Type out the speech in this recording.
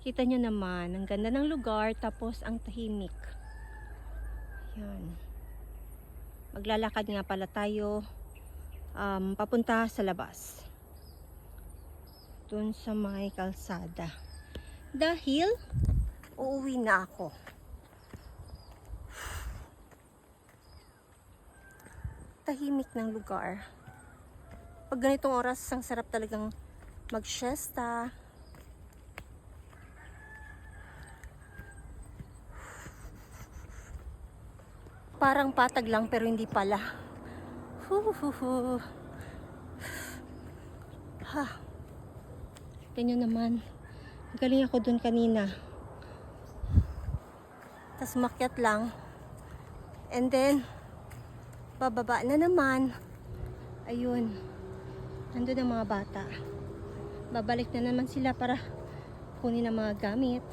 Kita nyo naman, ang ganda ng lugar, tapos ang tahimik. Yan. Maglalakad nga pala tayo papunta sa labas. Doon sa may kalsada. Dahil, uuwi na ako. Tahimik ng lugar. Pag ganitong oras, ang sarap talagang mag-siesta. Parang patag lang pero hindi pala. Ha. Ganyan naman. Galing ako dun kanina. Tapos makyat lang. And then, bababa na naman. Ayun. Nandun ang mga bata. Babalik na naman sila para kunin ang mga gamit.